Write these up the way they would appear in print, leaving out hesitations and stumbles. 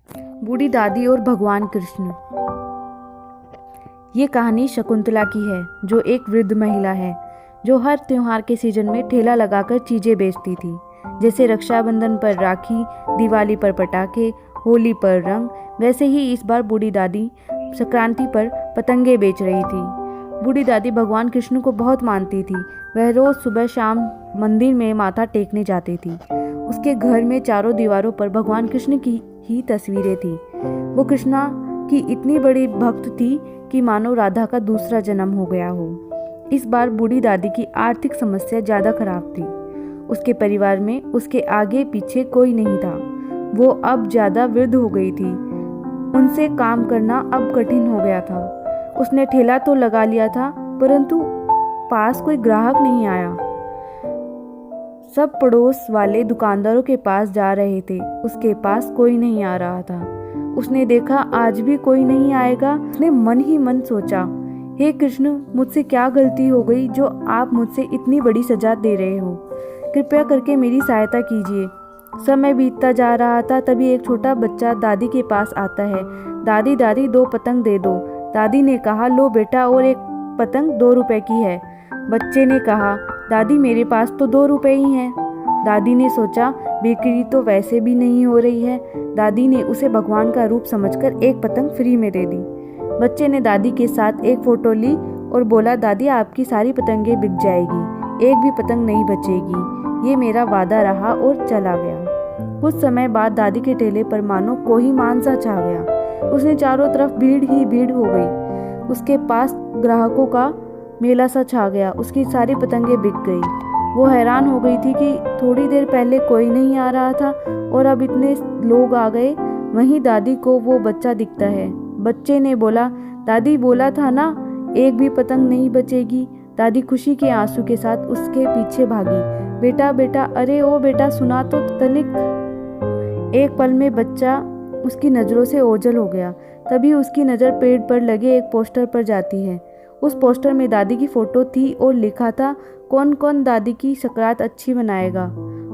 बूढ़ी दादी और भगवान कृष्ण। ये कहानी शकुंतला की है, जो एक वृद्ध महिला है जो हर त्योहार के सीजन में ठेला लगाकर चीजें बेचती थी। जैसे रक्षाबंधन पर राखी, दिवाली पर पटाखे, होली पर रंग, वैसे ही इस बार बूढ़ी दादी संक्रांति पर पतंगे बेच रही थी। बूढ़ी दादी भगवान कृष्ण को बहुत मानती थी। वह रोज सुबह शाम मंदिर में माथा टेकने जाती थी। उसके घर में चारों दीवारों पर भगवान कृष्ण की ही तस्वीरें थी। वो कृष्णा की इतनी बड़ी भक्त थी कि मानो राधा का दूसरा जन्म हो गया हो। इस बार बूढ़ी दादी की आर्थिक समस्या ज़्यादा खराब थी। उसके परिवार में उसके आगे पीछे कोई नहीं था। वो अब ज़्यादा वृद्ध हो गई थी। उनसे काम करना अब कठिन हो गया था। उसने ठेला तो लगा लिया था, परंतु पास कोई ग्राहक नहीं आया। सब पड़ोस वाले दुकानदारों के पास जा रहे थे, उसके पास कोई नहीं आ रहा था। उसने देखा आज भी कोई नहीं आएगा। उसने मन ही मन सोचा, हे कृष्ण, मुझसे क्या गलती हो गई जो आप मुझसे इतनी बड़ी सजा दे रहे हो? कृपया करके मेरी सहायता कीजिए। समय बीतता जा रहा था, तभी एक छोटा बच्चा दादी के पास आता है। दादी दादी 2 पतंग दे दो। दादी ने कहा, लो बेटा, और एक पतंग 2 रुपए की है। बच्चे ने कहा, दादी मेरे पास तो 2 रुपए ही हैं। दादी ने सोचा, बिक्री तो वैसे भी नहीं हो रही है। दादी ने उसे भगवान का रूप समझकर एक पतंग फ्री में दे दी। बच्चे ने दादी के साथ एक फोटो ली और बोला, दादी आपकी सारी पतंगें बिक जाएगी, एक भी पतंग नहीं बचेगी। ये मेरा वादा रहा, और चला गया। कुछ समय बाद दादी के ठेले पर मानो कोहीमान सा छा गया। उसने चारों तरफ भीड़ ही भीड़ हो गई। उसके पास ग्राहकों का मेला सा छा गया। उसकी सारी पतंगें बिक गई। वो हैरान हो गई थी कि थोड़ी देर पहले कोई नहीं आ रहा था और अब इतने लोग आ गए। वहीं दादी को वो बच्चा दिखता है। बच्चे ने बोला, दादी बोला था ना, एक भी पतंग नहीं बचेगी। दादी खुशी के आंसू के साथ उसके पीछे भागी। बेटा बेटा, अरे ओ बेटा, सुना तो तनिक। एक पल में बच्चा उसकी नज़रों से ओझल हो गया। तभी उसकी नज़र पेड़ पर लगे एक पोस्टर पर जाती है। उस पोस्टर में दादी की फोटो थी और लिखा था, कौन कौन दादी की सकरात अच्छी मनाएगा।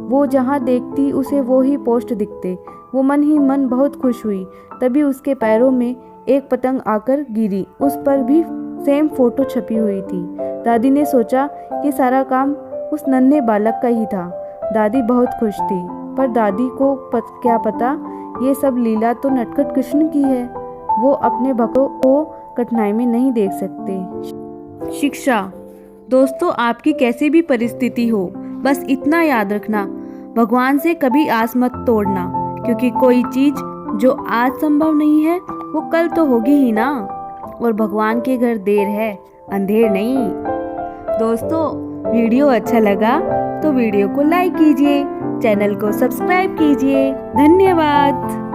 वो जहाँ देखती उसे वो ही पोस्ट दिखते। वो मन ही मन बहुत खुश हुई। तभी उसके पैरों में एक पतंग आकर गिरी। उस पर भी सेम फोटो छपी हुई थी। दादी ने सोचा कि सारा काम उस नन्हे बालक का ही था। दादी बहुत खुश थी, पर दादी को क्या पता ये सब लीला तो नटखट कृष्ण की है। वो अपने भक्तों को कठिनाई में नहीं देख सकते। शिक्षा। दोस्तों, आपकी कैसी भी परिस्थिति हो, बस इतना याद रखना, भगवान से कभी आस मत तोड़ना, क्योंकि कोई चीज जो आज संभव नहीं है वो कल तो होगी ही ना। और भगवान के घर देर है, अंधेर नहीं। दोस्तों, वीडियो अच्छा लगा तो वीडियो को लाइक कीजिए, चैनल को सब्सक्राइब कीजिए। धन्यवाद।